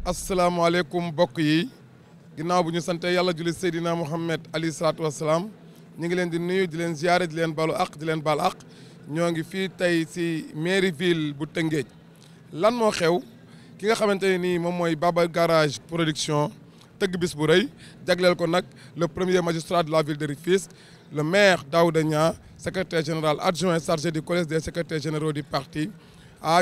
asalaamaaleykum mbokk yi ginnaaw bu ñu sante yàlla julli Seydina Mouhamed alayhi salaatu wasalaam ñu ngi leen di nuyu di leen ziare di leen balu ak di leen bal ak ñoo ngi fii tey si mairie ville bu Tëngéej lan moo xew ki nga xamante ne nii moom mooy Baba Garage production tëgg bis bu rëy jagleel ko nag le premier magistrat de la ville de Rufisque le maire Daouda Niang secrétaire général adjoint chargé du collège des secrétaires généraux du parti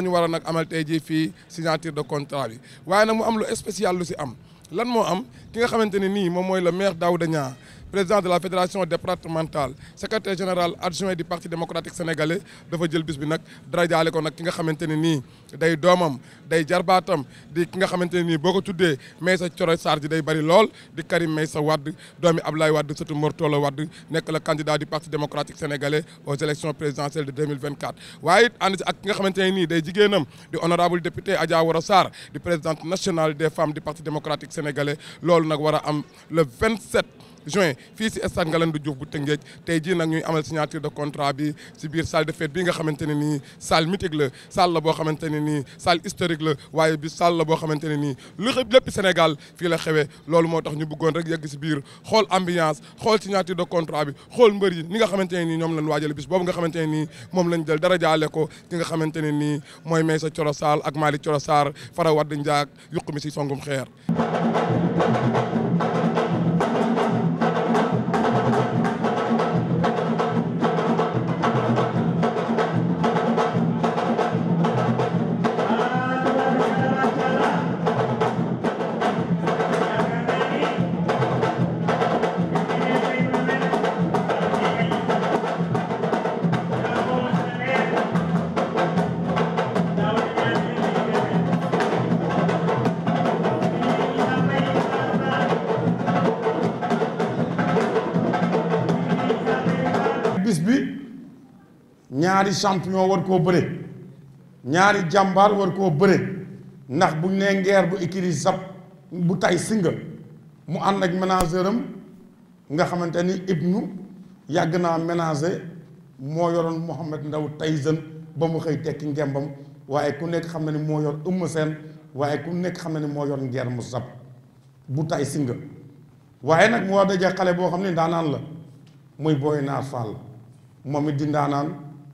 ñu war a nag amal tey jii fii signature de contrat bi waaye nag mu am lu spécial lu si am lan moo am ki nga xamante ne nii moom mooy le maire Daouda Niang président de la fédération départementale secrétaire général adjoint du parti démocratique sénégalais dafa jël bis bi nag darajaale ko nag ki nga xamante ne nii day doomam day jarbaatam di ki nga xamante ne nii boo ko tuddee Meïssa Thioro Sarr ji day bari lool di Karim Meïssa Wade doomi Ablaye Wade surtout Mor Talla Wade nekk le candidat du parti démocratique sénégalais aux élections présidentielles de 2024 waaye it ànd si ak ki nga xamante ne nii day jigéenam di honorable député Adja Wara Sarr di présidente nationale des femmes du parti démocratique sénégalais loolu nag war a am le 27 juin fii si stade Ngalandou Diouf bu Tëngéej tey jii nag ñuy amal signature de contrat bi si biir salle de fête bi nga xamante ne nii salle mythique la salle la boo xamante ne nii salle historique la waaye bi salle la boo xamante ne nii lu xëpp lépp Sénégal fii la xewee loolu moo tax ñu bëggoon rek yegg si biir xool ambiance xool signature de contrat bi xool mbër yi ni nga xamante ne nii ñoom lañ waajale bis boobu nga xamante ne nii moom lañ jël dara jaale ko ki nga xamante ne nii mooy Meïssa Thioro Sarr ak Malick Thioro Sarr Fara Wade Ndiak yuq mi si songum xeer. bis bi ñaari champion war koo bëre ñaari jàmbaar war koo bëre ndax buñ nee ngeer bu écurie Zap bu tay singa mu ànd ak ménageur am nga xamante ni Ibnu yàgg naa ménager moo yoroon Mohamed Ndaw Tyson ba mu xëy tekki ngembam waaye ku nekk xam na ni moo yor Eumeu Sène waaye ku nekk xam na ni moo yor ngeer mu Zap bu tay singa waaye nag mu war daje xale boo xam ne ndaanaan la muy Boy Naar Fall moom it di ndaanaan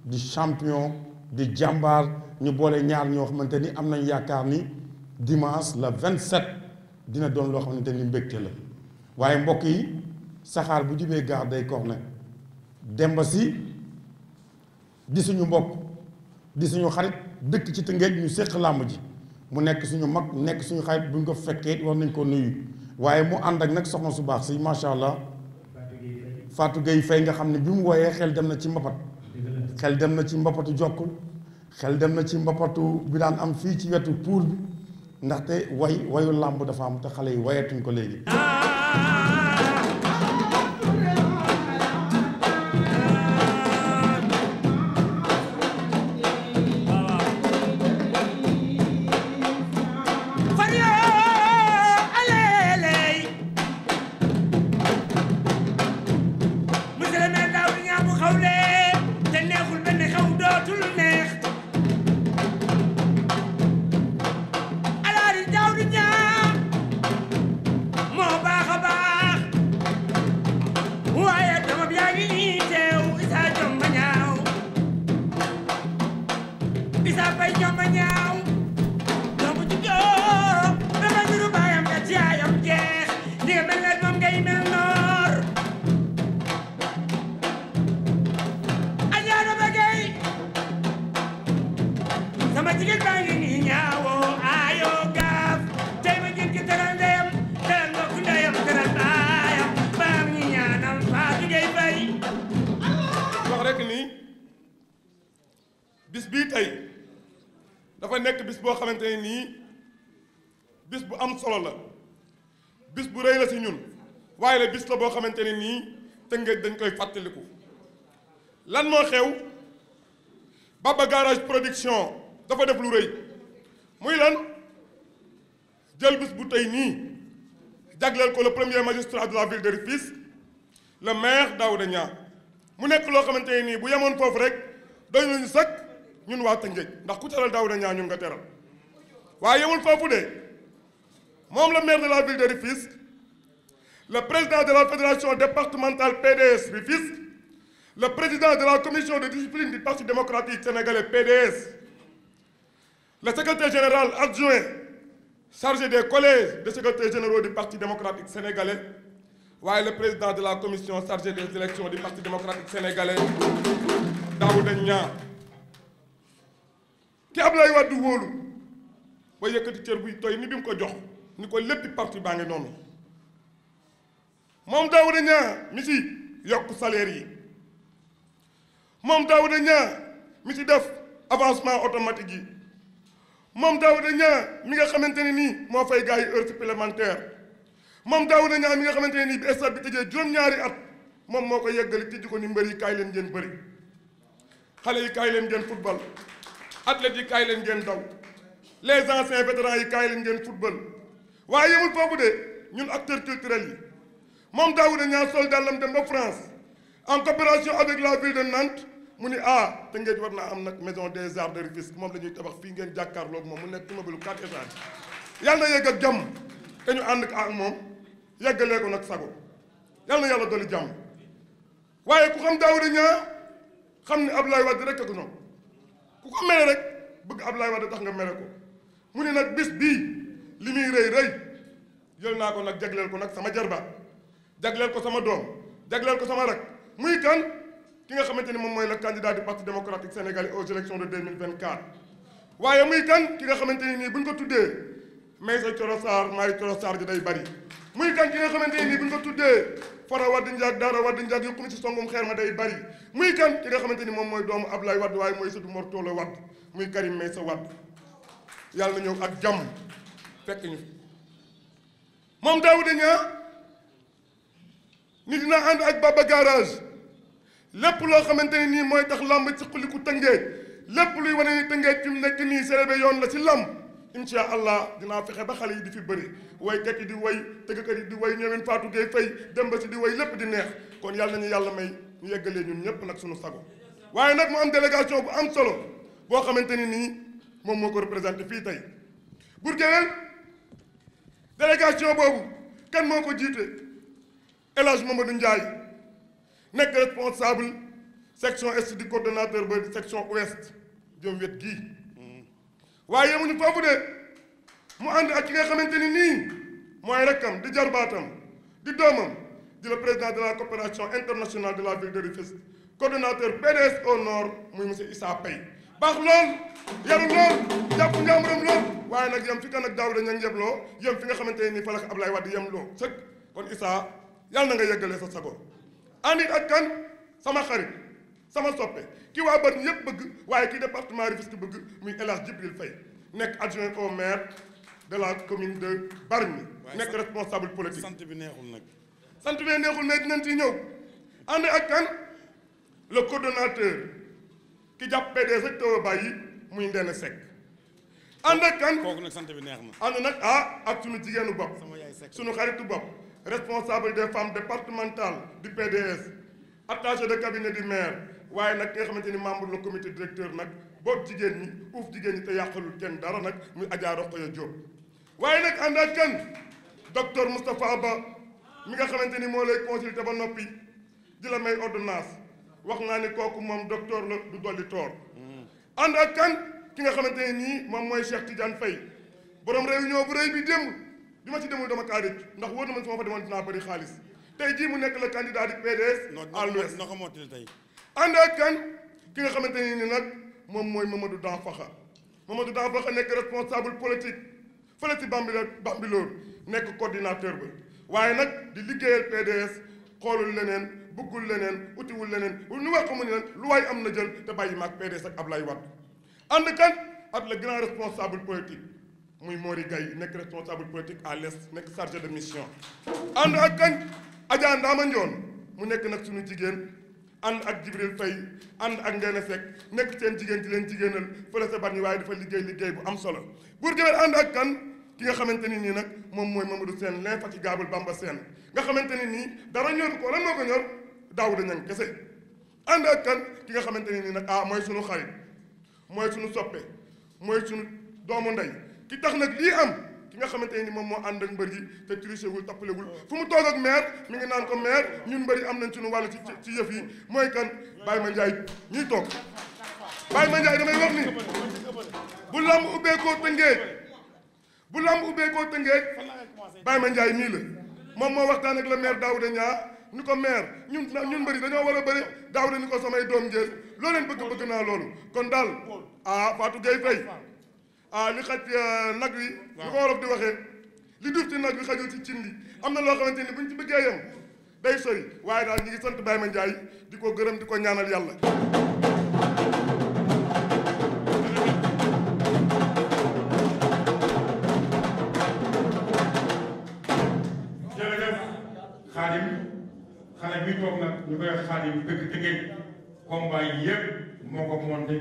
di champion di jàmbaar ñu boole ñaar ñoo xamante ni am nañ yaakaar ni dimanche le 27 dina doon loo xamante ni mbégte la waaye mbokk yi saxaar bu jubee gaar day corne Demba Si di suñu mbokk di suñu xarit dëkk ci Tëngéej ñu séq làmb ji mu nekk suñu mag nekk suñu xarit bu ñu ko fekkee war nañ ko nuyu waaye mu ànd ak nag soxna su baax si macha allah Fatou Gueye Faye nga xam ne bi mu wooyee xel dem na ci mbapat xel dem na ci mbapatu jokkul xel dem na ci mbapatu bi daan am fii ci wetu puur bi ndaxte wayu làmb dafa am te xale yi wayatuñ ko léegi bis bii tey dafa nekk bis boo xamante ne nii bis bu am solo la bis bu rëy la si ñun waaye la bis la boo xamante ne nii Tëngéej dañ koy fàttaliku lan moo xew Baba Garage production dafa def lu rëy muy lan jël bis bu tey nii jagleel ko le premier magistrat de la ville de Rufisque le maire Daouda Niang mu nekk loo xamante ne nii bu yemoon foofu rek doy nañu sëkk ñun waa Tëngéej ndax ku teral Daouda Niang ñun nga teral waaye yemul foofu de moom le maire de la ville de Rufisque, le président de la fédération départementale PDS Rufisque, le président de la commission de discipline du Parti démocratique sénégalais PDS, le secrétaire général adjoint chargé des collèges des secrétaires généraux du Parti démocratique sénégalais, waaye le président de la commission chargée des élections du Parti démocratique sénégalais Daouda Niang ki Abdoulaye Wade wóolu ba yëkkati cër buy toy ni bi mu ko jox ni ko léppi parti baa ngi noonu moom Daouda Niang mi ci yokk salaire yi moom Daouda Niang mi ci def avancement automatique yi moom Daouda Niang mi nga xamante ne nii moo fay gars yi heure supplémentaire moom Daouda Niang mi nga xamante ne nii bi stade bi tëjee juróom-ñaari at moom moo ko yeggali tijji ko ni mbër yi kaay leen ngeen bëri xale yi kaay leen ngeen football athlètes yi kaay leen ngeen daw les anciens vétérans yi kaay leen ngeen football waaye yemul foofu de ñun acteurs culturels yi moom Daouda Niang sol dàllam dem ba France en coopération avec la ville de Nantes mu ni Tëngéej war naa am nag maison des arts de Rufisque moom la ñuy tabax fii ngeen jàkkaarloog moom mu nekk immeuble 4 étages yàlla na yegg ak jàmm te ñu ànd ak moom yeggalee ko nag sago yàlla na yàlla dolli jàmm waaye ku xam Daouda Niang xam ni Abdoulaye Wade rek ak ñoom ku ko mere rek bëgg Abdoulaye Wade tax nga mere ko mu ni nag bis bii li muy rëy rëy jël naa ko nag jagleel ko nag sama jarbaat jagleel ko sama doom jagleel ko sama rak muy kan ki nga xamante ni moom mooy le candidat du parti démocratique sénégalais aux élections de 2024 waaye muy kan ki nga xamante ni nii bu ñu ko tuddee Maysa Coro Sarr Maay Coro Sarr ji day bari muy kan ki nga xamante ni nii bu ñu ko tuddee Fara Wade Ndiak Daara Wade Ndiak yokku na ci songum xeer ma day bari muy kan ki nga xamante ni moom mooy doomu Ablaye Wade waaye mooy sëtu Mor Talla Wade muy Karim Meïssa Wade yàlla na ñëw ak jàmm fekk ñu moom Daouda Niang ni dina ànd ak Baba Garage lépp loo xamante ne nii mooy tax làmb ci xuliku Tëngéej lépp luy wane ni Tëngéej fi mu nekk nii célébé yoon la ci làmb incha allah dinaa fexe ba xale yi di fi bëri waykat yi di way tëggkat yi di way ñëween Fatou Gueye Faye Demba si di way lépp di neex kon yàlla nañu yàlla may ñu yeggalee ñun ñëpp nag suñu sago waaye nag mu am délégation bu am solo boo xamante ni nii moom moo ko représenté fii tey Bour Gueweul délégation boobu kan moo ko jiite El Hadj Mamadou Ndiaye nekk responsable section est du coordonnateur ba section ouest jëm wet gii waaye yemuñu foofu de mu ànd ak ki nga xamante ni nii mooy rekkam di jarbaatam di doomam di le président de la coopération internationale de la ville de Rufisque coordonnateur PDS au nord muy monsieur Issa Paye baax lool yaru lool jàpp njàmburam lool waaye nag yem fi kan ak Daouda Niang yebloo yem fi nga xamante ne nii fa la ko Ablaye Wade yem loo sëkk kon Issa yàlla na nga yeggalee sa sago ànd ak kan sama xarit sama soppe kii waa Bargny yëpp bëgg waaye kii département Rufisque bëgg muy El Hadj Djibril Faye nekk adjoint au maire de la commune de Bargny nekk responsable politique. sant bi neexul nag. sant bi neexul mais dinañ ci ñëw ànd ak kan le coordonnateur ki jàpp PDS rek taw a bàyyi muy Ndene Seck ànd ak kan kooku nag sant bi neex na. ànd nag ak sunu jigéenu bopp sunu xaritu bopp responsable des femmes départementales du PDS attaché de cabinet du maire waaye nag ki nga xamante ni membre le comité directeur nag boot jigéen ñi uuf jigéen ñi te yàqalul kenn dara nag muy Adja Rokhaya Diop waaye nag ànd ak kan docteur Moustapha Ba mi nga xamante ni moo lay consulté ba noppi di la may ordonnance wax naa ni kooku moom docteur la du dolli toor ànd ak kan ki nga xamante ne nii moom mooy Cheikh Tidiane Faye borom réunion bu rëy bi démb bi ma ci demul dama kaa rëcc ndax wóor na man su ma fa demoon dinaa bëri xaalis tey jii mu nekk le candidat du PDS à l'ouest noo ko mottali tey ànd ak kan ki nga xamante ne nii nag moom mooy Mamadou Danfakha Mamadou Danfakha nekk responsable politique fële ci Bambilor nekk coordinateur ba waaye nag di liggéeyal PDS xoolul leneen bëggul leneen utiwul leneen lu wax ko mu ne leen lu waay am na jël te bàyyi maag PDS ak Ablaye Wade ànd kan ak le grand responsable politique muy Mori Gaye nekk responsable politique à l'est nekk chargé de mission ànd ak kan Adja Ndama Ndione mu nekk nag suñu jigéen ànd ak Djibril Faye ànd ak Ndene Seck nekk seen jigéen ci leen jigéenal fële sa Bargny waaye dafa liggéey bu am solo Bour Gueweul ànd ak kan ki nga xamante ni nii nag moom mooy Mamadou Sène l'infatigable Bamba Sène nga xamante ni nii dara ñor ko lan moo ko ñor Daouda Niang kese ànd ak kan ki nga xamante ni nii nag mooy suñu xarit mooy suñu soppe mooy suñu doomu ndey ki tax nag lii am ki ki nga xamante ni moom moo ànd ak mbër yi te trichewul tappalewul fu mu toog ak maire mi ngi naan ko maire ñun mbër yi am nañ suñu wàll ci yëf yi mooy kan Baye Mandiaye ñuy toog Baye Mandiaye damay wax ni bu lamb ubbeekoo Tëngéej Baye Mandiaye nii la moom moo waxtaan ak le maire Daouda Niang ni ko maire ñun mbëri dañoo war a bëri Daouda ni ko samay doom njël loo leen bëgg naa loolu kon daal Fatou Gueye Faye li xaj nag wi lu ko wolof di waxee li duuf ci nag wi xajul ci cin li am na loo xamante ni buñ ci bëggee yem day sori waaye daal ñi ngi sant Baye Mandiaye di ko gërëm di ko ñaanal yàlla. jërëjëf Khadim xale bi toog nag ñu koy Khadim dëgg Tëngéej combat yi yëpp moo ko monté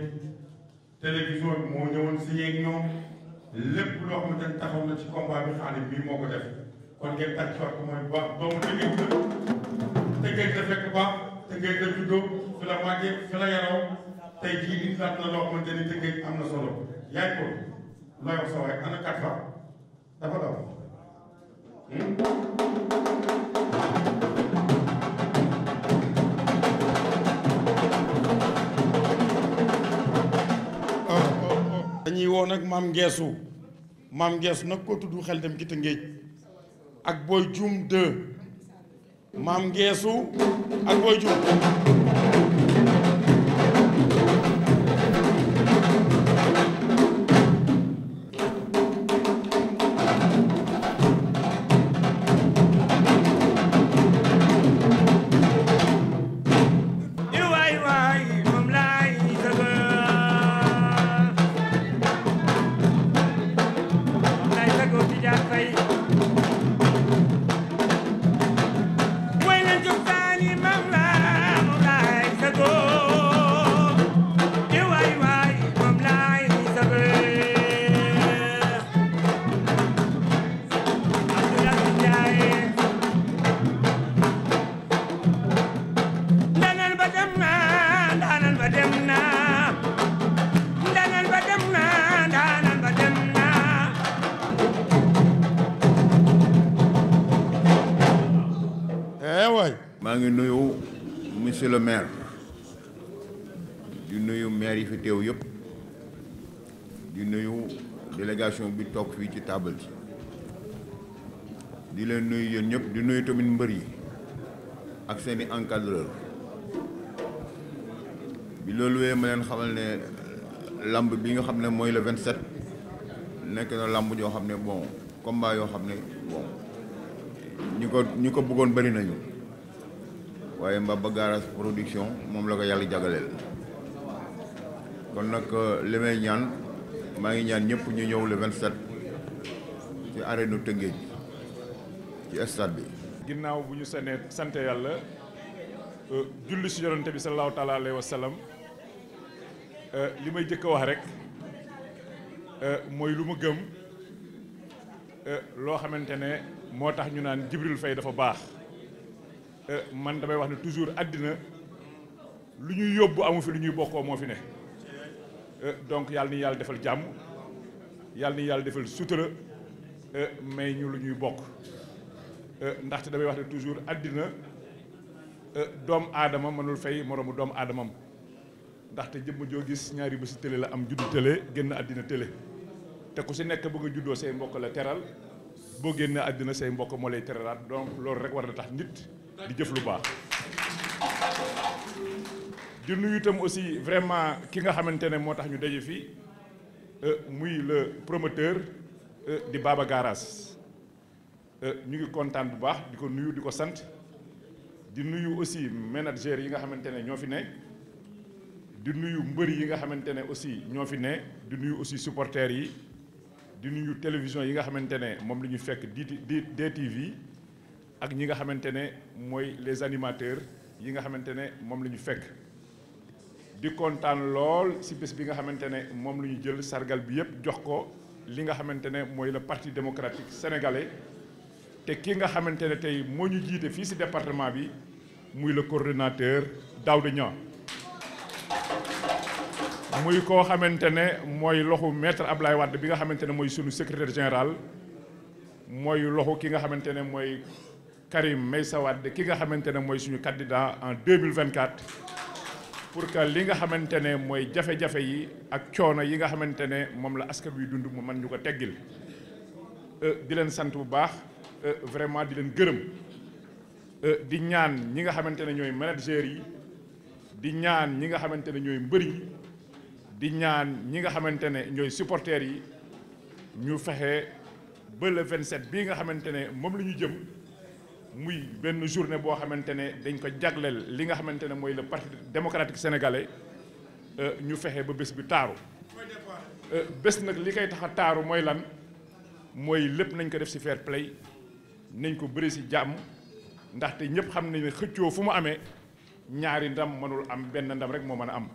télévision bi moo ñëwoon si yeeg ñoom lépp loo xamante ne taxaw na ci combat bi Khadim bii moo ko def kon ngeen tàcc ko mooy baax doomu Tëngéej la fekk baax Tëngéej la juddoo fi la màggee fi la yaroo tey jii indilaat na loo xamante ni Tëngéej am na solo yaay ko looy wax sa waay ana 4 fois dafa daw. dañuy woo nag maam Ngeesu nag ko tudd xel dem ci Tëngéej ak Boy Dioum 2 maam Ngeesu ak Boy Dioum maa ngi nuyu monsieur le maire di nuyu maire yi fi teew yëpp di nuyu délégation bi toog fii ci table ji di leen nuyu yéen ñëpp di nuyu tamit mbër yi ak seeni encadreur bi loolu wee ma leen xamal ne lamb bi nga xam ne mooy le 27 nekk na lamb joo xam ne bon combat yoo xam ne bon ñi ko bëggoon bëri nañu waaye Mbaba Garage production moom la ko yàlla jagaleel kon nag li may ñaan maa ngi ñaan ñëpp ñu ñëw le 27 ci arène Tëngéej ci stade bi. ginnaaw bu ñu sante yàlla julli si yonante bi sallallahu taala alayhi wa sallam li may jëkk a wax rek mooy lu ma gëm loo xamante ne moo tax ñu naan Djibril Faye dafa baax man damay wax ne toujours àddina lu ñuy yóbbu amu fi lu ñuy bokkoo moo fi ne donc yàlla ni yàlla defal jàmm yàlla ni yàlla defal sutura may ñu lu ñuy bokk ndaxte damay wax ne toujours àddina doomu aadama mënul fay moroomu doomu aadamam ndaxte jëmm joo gis ñaari bési télé la am juddu télé génn àddina télé te ku si nekk bëgg a juddoo say mbokk la teral boo génne àddina say mbokk moo lay teralaat donc loolu rek war na tax nit di jëf lu baax. di nuyu itam aussi vraiment ki nga xamante ne moo tax ñu daje fii muy le promoteur di Baba Garage ñu ngi kontaan bu baax di ko nuyu di ko sant di nuyu aussi manager yi nga xamante ne ñoo fi ne di nuyu mbër yi nga xamante ne aussi ñoo fi ne di nuyu aussi supporters yi di nuyu télévision yi nga xamante ne moom la ñu fekk DTV ak ñi nga xamante ne mooy les animateurs yi nga xamante ne moom la ñu fekk di kontaan lool ci bés bi nga xamante ne moom la ñu jël sargal bi yëpp jox ko li nga xamante ne mooy le parti démocratique sénégalais te ki nga xamante ne tey moo ñu jiite fii ci département bi muy le coordonnateur Daouda Niang muy koo xamante ne mooy loxu maître Ablaye Wade bi nga xamante ne mooy sunu secrétaire général mooy loxo ki nga xamante ne mooy Karim Meïssa Wade ki nga xamante ne mooy suñu candidat en 2024 pour que li nga xamante ne mooy jafe-jafe yi ak coono yi nga xamante ne moom la askan wi dund mu mën ñu ko teggil di leen sant bu baax vraiment di leen gërëm di ñaan ñi nga xamante ne ñooy managers yi di ñaan ñi nga xamante ne ñooy mbër yi di ñaan ñi nga xamante ne ñooy supporters yi ñu fexe ba le 27 bii nga xamante ne moom la ñu jëm muy benn journée boo xamante ne dañ ko jagleel li nga xamante ne mooy le parti démocratique sénégalais ñu fexe ba bés bi taaru bés nag li koy tax a taaru mooy lan mooy lépp nañ ko def ci fair play nañ ko bëri ci jàmm ndaxte ñëpp xam nañ ne xëccoo fu mu amee ñaari ndam mënul am benn ndam rek moo mën a am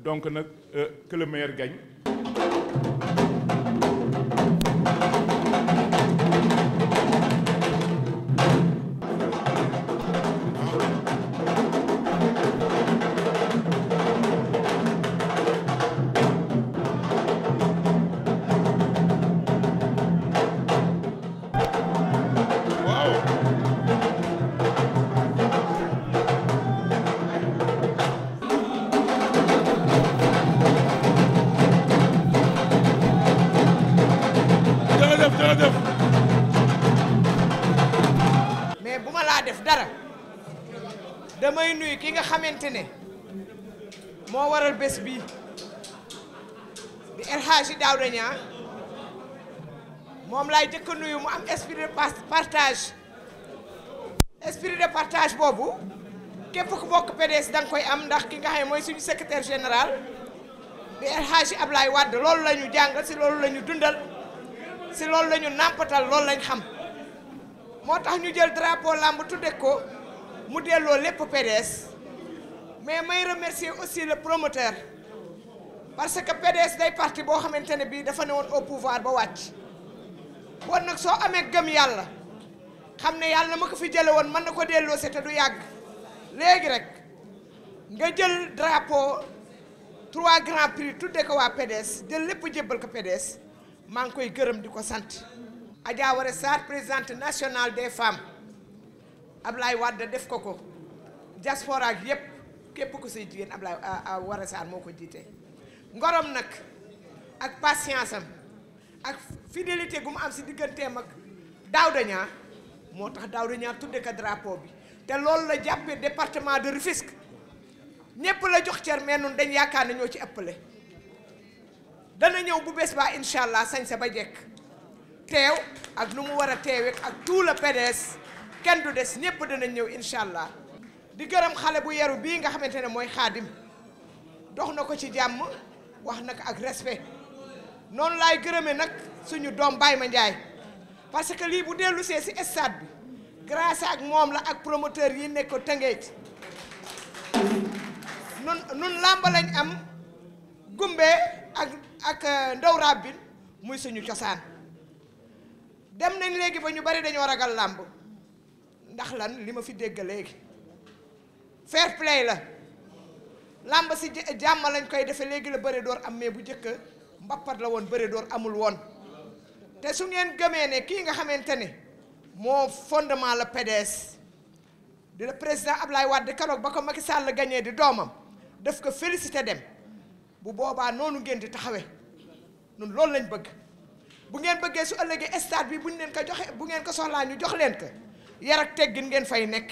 donc nag que le meilleur gagne. mais bu ma laa def dara damay nuyu ki nga xamante ne moo waral bés bi di El Hadji Daouda Niang moom laay jëkk a nuyu mu am esprit de partage boobu képp ku bokk PDS da nga koy am ndax ki nga xam ne mooy suñu secrétaire général di El Hadji Ablaye Wade loolu la ñu jàngal si loolu la ñu dundal si loolu la ñu nàmpatal loolu lañ xam moo tax ñu jël drapeau lamb tudde ko mu delloo lépp PDS mais may remercier aussi le promoteur parce que PDS day parti boo xamante ne bii dafa ne woon au pouvoir ba wàcc bon nag soo amee gëm yàlla xam ne yàlla ma ko fi jële woon mën na ko delloo si te du yàgg léegi rek nga jël drapeau 3 grands prix tudde ko waa PDS jël lépp jébbal ko PDS maa ngi koy gërëm di ko sant Adja Waré Sarr présidente nationale des femmes Ablaye Wade def ko ko diaspora gi yépp képp ku say jigéen Ablaye Waré Sarr moo ko jiite ngorom nag ak patience am ak fidélité gu mu am si digganteem ak Daouda Niang moo tax Daouda Niang tudde ko drapeau bi te loolu la jàppee département de Rufisque ñépp la jox cër mais nun dañ yaakaar ne ñoo ci ëppale dana ñëw bu bés baa incha allah sañ sa ba jekk teew ak nu mu war a teewee ak tout le PDS kenn du des ñépp danañ ñëw incha allah di gërëm xale bu yaru bii nga xamante ne mooy xaadim dox na ko ci jàmm wax na ko ak respect noonu laay gërëmee nag suñu doom Baye Ma Ndiaye parce que lii bu dellu see si stade bi grâce ak moom la ak promoteur yi nekk ko Tëngéej nun làmb lañ am gumbe ak ndaw rabbin muy suñu cosaan dem nañ léegi ba ñu bari dañoo ragal làmb ndax lan li ma fi dégg léegi fair play la làmb si jàmm lañ koy defee léegi la bëre door am mais bu njëkk mbappat la woon bëre door amul woon te su ngeen gëmee ne kii nga xamante ne moo fondement la PDS di la président Ablaye Wade keroog ba ko Macky Sall gagné di doomam daf ko félicité dem bu boobaa noonu ngeen di taxawee nun loolu lañ bëgg bu ngeen bëggee su ëllëgee stade bi buñ leen ko joxe bu ngeen ko soxlaa ñu jox leen ko yar ak teggin ngeen fay nekk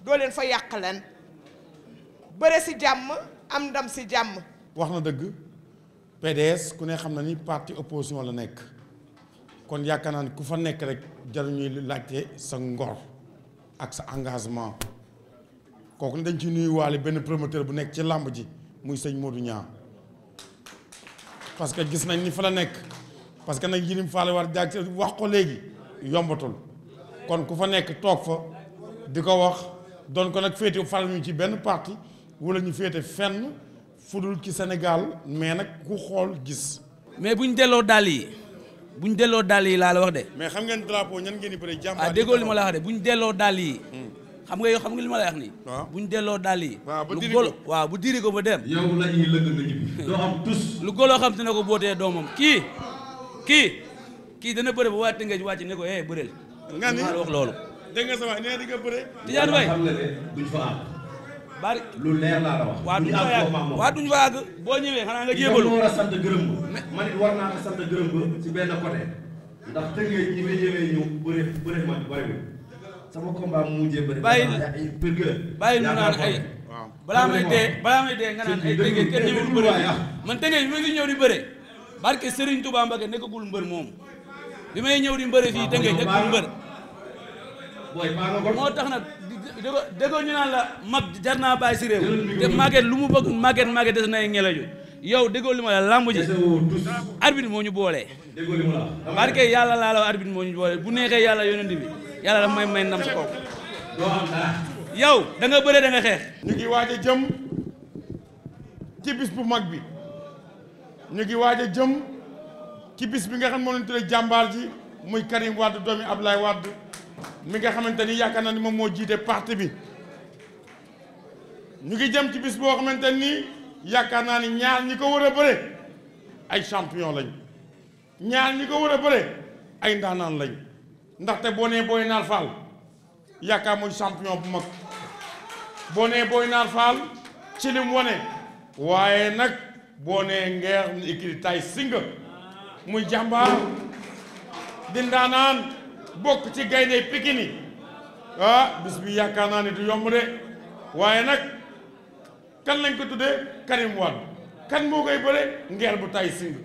doo leen fa yàq leen bëre si jàmm am ndam si jàmm. wax na dëgg PDS ku ne xam na ni parti opposition la nekk kon yaakaar naa ni ku fa nekk rek jarul ñuy laajte sa ngor ak sa engagement kooku dañ ci nuyuwaale benn promoteur bu nekk ci làmb ji muy sëñ Modou Niang parce que gis nañ ni fa la nekk parce que nag Yirim Fall war jaag wax ko léegi yombatul kon ku fa nekk toog fa di ko wax doon ko nag féete fal ñu ci benn parti wala ñu féete fenn fudul ci Sénégal mais nag ku xool gis. mais buñ delloo dàll yi laa la wax de. mais xam ngeen drapeau ñan ngeen di bëre jàmbaar. ah déggoo li ma la wax de buñ delloo dàll yi. xam nga li ma la wax nii. waaw buñ delloo dàll yi. waaw bu diri ko ba dem. yow la ñuy lëkk nga ñibbi doo am tus. lu goloo xam te ne ko bootee doomam kii kii dana bëre ba waa Tëngéej wàcc ne ko bëreel. nga ni maa la wax loolu. dégg nga sa waay nee di nga bëre. Tidiane Faye xam nga ne duñ fa àgg. bari lu leer laa la wax. waa duñ fa yàgg waa duñ fa àgg boo ñëwee xanaa nga jébalu. war a sant gërëm ba. man it war naa ko sant gërëm ba ci benn côté. ndax Tëngéej ñi may ñëwee ñëw bëre ma bariwul. sama combat mu mujjee bëri. bàyyi mu naan ay. balaa may dee nga naan ay Tëngéej kenn ñëwul bëre man Tëngéej bi ma fi ñëw di bëre barke Serigne Touba Mbacké nekkagul mbër moom bi may ñëw di mbëre fii Tëngéej nekkagul mbër moo tax nag déggoo ñu naan la mag jar naa bàyyi si réew te màgget lu mu bëgg màgget des nay ngeleju yow déggoo li ma la lamb ji arbitre moo ñu boolee barke yàlla laa la arbitre moo ñu boolee bu neexee yàlla yonent bi yàlla daf may ndam si kaw yow da nga bëre da nga xeex. ñu ngi waaj a jëm ci bis bu mag bi ñu ngi waaj a jëm ci bis bi nga xam moo leen tuddee jàmbaar ji muy Karim Wade doomi Ablaye Wade mi nga xamante ni yaakaar naa ni moom moo jiite parti bi ñu ngi jëm ci bis boo xamante ni yaakaar naa ni ñaar ñi ko war a bëre ay champion lañ ñaar ñi ko war a bëre ay ndaanaan lañ ndaxte boo nee Boy Naar Fall yaakaar mooy champion bu mag boo nee Boy Naar Fall ci lim wane waaye nag boo nee Nguer ni écrit tay singa muy jàmbaar di ndaanaan bokk ci gaynde Pikine bis bi yaakaar naa ne du yomb de waaye nag kan lañ ko tuddee Karim Wade kan moo koy bëre Nguer bu tay singa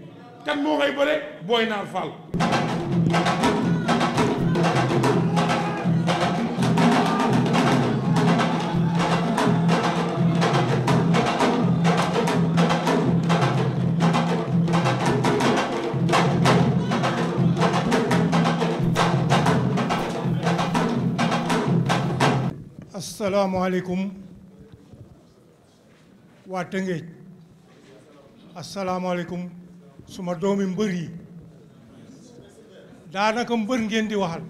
kan moo koy bëre Boy Naar Fall asalaamaaleykum waa Tëngéej asalaamaaleykum suma doomi mbër yi daanaka mbër ngeen di waxal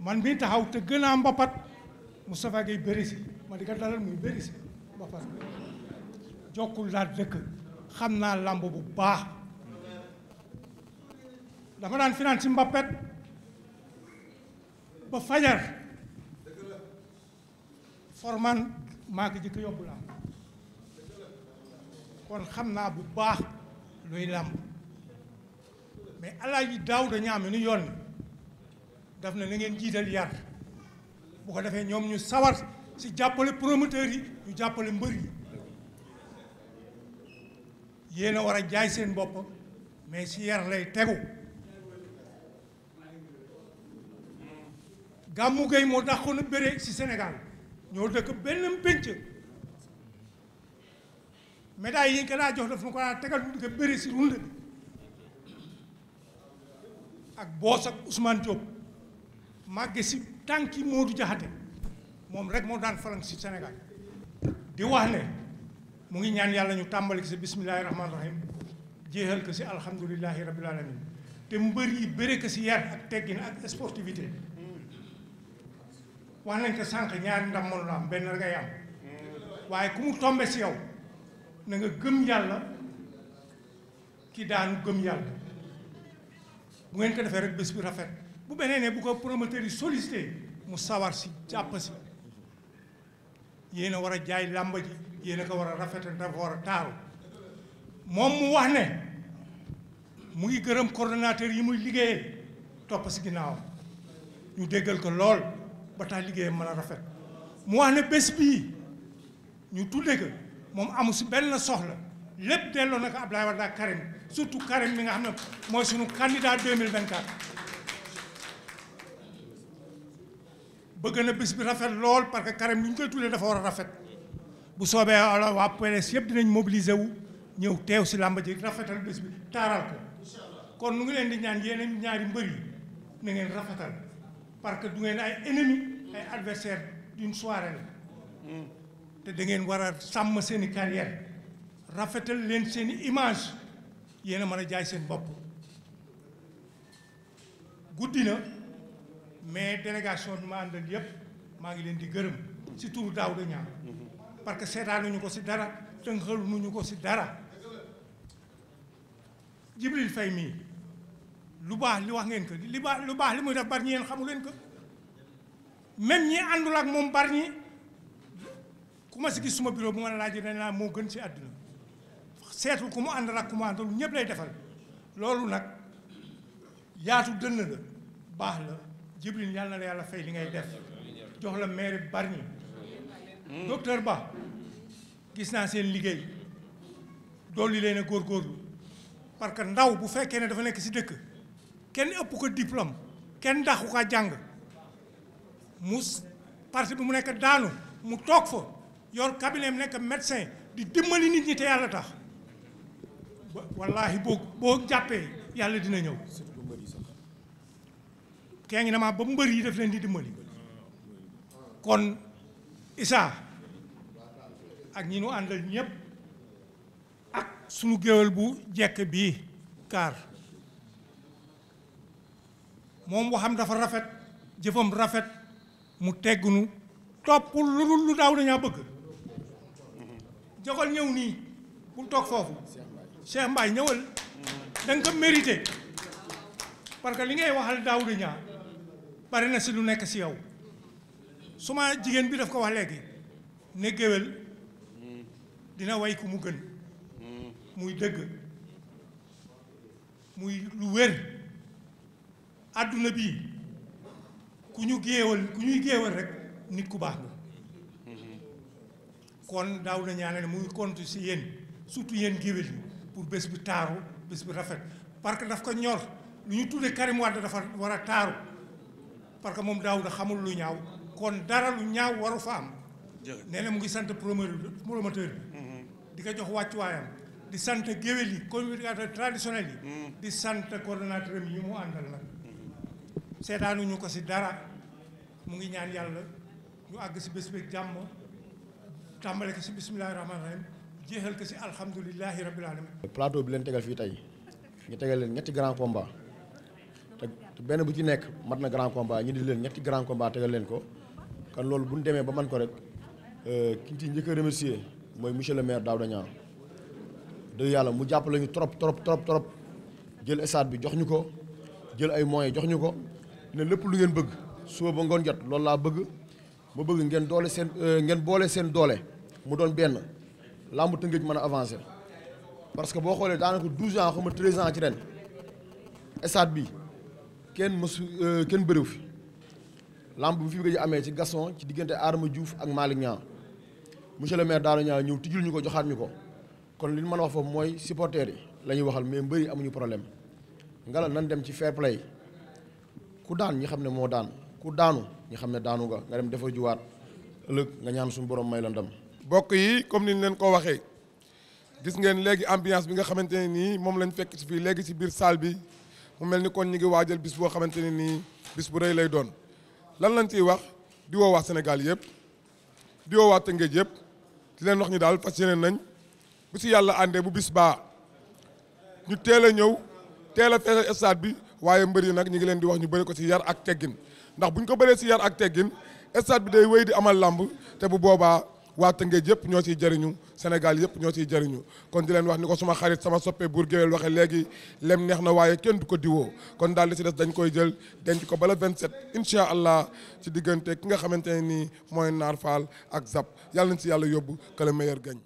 man mi taxaw te gën a mbapat Moustapha Gueye bëri si ma di ko dalal muy bëri si mbapat jokkul laa dëkk xam naa làmb bu baax dama daan finaan si mbapet ba fajar forman maa ko jëkk yóbbu làmb kon xam naa bu baax luy làmb mais Alaaji Daawda Ñaame nu yoon daf na ngeen jiital yar bu ko defee ñoom ñu sawar si jàppale promoteurs yi ñu jàppale mbër yi yéen a war a jaay seen bopp mais si yar lay tegu Gamou Gueye moo dàqoon a bëre si Sénégal ñoo dëkk benn pénc médaille yi nga ko daa jox daf na ko daa tegal du ko bëre si rund bi ak boos ak Ousmane Diop màgge si tànki Modou Diakhaté moom rek moo daan falang si Sénégal di wax ne mu ngi ñaan yàlla ñu tàmbali ko si bismillahi rahmaani rahim jeexal ko si alhamdulillahi rabbil alamin te mbër yi bëre ko si yar ak teggin ak sportivité wax nañ ko sànq ñaari ndam mënu la am benn rek ngay am waaye ku mu tombe si yow na nga gëm yàlla ki daanu gëm yàlla bu ngeen ko defee rek bés bi rafet bu benee ne bu ko promoteur yi sollicité mu sawar si jàpp si yéen a war a jaay làmba ji yéen a ko war a rafetal dafa war a taaru moom mu wax ne mu ngi gërëm coordonnateur yi muy liggéeyee topp si ginnaawam ñu déggal ko lool ba tax liggéeyam mën a rafet mu wax ne bés bii ñu tudde ko moom amu si benn soxla lépp delloo na ko Abdoulaye Wade ak Karim surtout Karim mi nga xam ne mooy sunu candidat 2024 bëgg na bés bi rafet lool parce que Karim lu ñu koy tuddee dafa war a rafet bu soobee waa PDS yëpp dinañ mobiliser wu ñëw teew si làmba ji rafetal bés bi taaral ko kon nu ngi leen di ñaan yeneen ñaari mbër yi na ngeen rafetal parce que du ngeen ay ennemis ay adversaires d'une soirée la te da ngeen war a sàmm seeni carrière rafetal leen seeni image yéen a mën a jaay seen bopp guddi na mais délégation bi ma àndal yëpp maa ngi leen di gërëm si turu Daouda Niang parce que seetaanuñu ko si dara tënkaluñu ko si dara Jibril Faye mii lu baax li wax ngeen ko lu baax li muy def Bargny yéen xamu leen ko même ñi àndul ak moom Bargny ku ma si gis suma bureau bu ma la laajee dañ laa moo gën ci àdduna seetul ku mu àndal ak ku mu àndal ñëpp lay defal loolu nag yaatu dënn la baax la Jibril yàlla na la yàlla fay li ngay def jox la maire Bargny docteur Ba gis naa seen liggéey dolli leen a góorgóorlu parce que ndaw bu fekkee ne dafa nekk si dëkk kenn ëpp ko diplôme kenn daxu ko jàng mu parti bi mu nekk daanu mu toog fa yor cabinet mu nekk médecin di dimbali nit ñi te yàlla tax wallaahi boo jàppee yàlla dina ñëw kee ngi dama ba mbër yi daf leen di dimbali kon Issa ak ñi nu àndal ñëpp ak sunu géwél bu jekk bii kaar moom waxam dafa rafet jëfam rafet mu teggunu topp lu daaw dañaa bëgg joxal ñëw nii bu toog foofu Cheikh Mbaye ñëwal da nga ko mérité parce que li ngay waxal daaw dañaa bari na si lu nekk si yow suma jigéen bi daf ko wax léegi ne géwél dina way ku mu gën muy dëgg muy lu wér àdduna bii ku ñuy géewal rek nit ku baax nga kon daaw na ñaane ne muy compte si yéen surtout yéen géwél yi pour bés bi taaru bés bi rafet parce que daf ko ñor lu ñu tuddee Karim Wade dafa war a taaru parce que moom daaw da xamul lu ñaaw kon dara lu ñaaw waru fa am nee na mu ngi sant promoteur bi di ko jox wàccuwaayam di sant géwél yi communicateur traditionnel yi di sant coordonnateur yi mu àndal nag seetaanuñu ko si dara mu ngi ñaan yàlla ñu àgg si bés beeg jàmm tàmbale ko si bismillahi rahmaani rahim jeexal ko si alhamdulilahi rabbil alamin plateau bi leen tegal fii tey ñu tegal leen ñetti grand combat te benn bu ci nekk mat na grand combat ñu di leen ñetti grand combat tegal leen ko kon loolu bu ñu demee ba man ko rek ki ñu ci njëkk a remercier mooy monsieur le maire Daouda Niang dëgg yàlla mu jàppale ñu trop jël stade bi jox ñu ko jël ay moyens jox ñu ko ne lépp lu ngeen bëgg suba ba ngoon jot loolu laa bëgg ma bëgg ngeen boole seen doole mu doon benn làmb Tëngéej mën a avancer parce que boo xoolee daanaka 12 ans xam nga 13 ans ci ren stade bi kenn bëriw fi làmb bi fi nga amee ci Gaston ci diggante Adama Diouf ak Malick Niang monsieur le maire Daouda Niang ñëw tijjul ñu ko joxaat ñu ko kon li ñu mën a wax foofu mooy supporters yi la ñuy waxal mais mbëri amuñu problème ngala nan dem ci fair play ku daan ñi xam ne moo daan ku daanu ñi xam ne daanu nga dem defar juwaat ëllëg nga ñaan suñu borom may la ndam. bokk yi comme ni ñu leen ko waxee gis ngeen léegi ambiance bi nga xamante ne nii moom lañ fekk ci fii léegi ci biir salle bi mu mel ni kon ñu ngi waajal bis boo xamante ne nii bis bu rëy lay doon lan lañ ciy wax di woo waa Sénégal yëpp di woo waa Tëngéej yëpp di leen wax ñu daal fas yéene nañ bu ci yàlla àndee bu bis baa ñu teel a ñëw teel a feesal stade bi waaye mbër yi nag ñu ngi leen di wax ñu bëri ko ci yar ak teggin ndax bu ñu ko bëree ci yar ak teggin stade bi day wéy di amal làmb te bu boobaa waa Tëngéej yëpp ñoo ciy jëriñu Sénégal yëpp ñoo ciy jëriñu kon di leen wax ni ko suma xarit sama soppe buur géwél waxe léegi lem neex na waaye kenn du ko diwoo kon daal li ci des dañ koy jël denc ko bala 27 incha allah ci diggante ki nga xamante ne nii mooy Naar Fall ak Zap yàlla nañ ci yàlla yóbbu que le meilleur gagne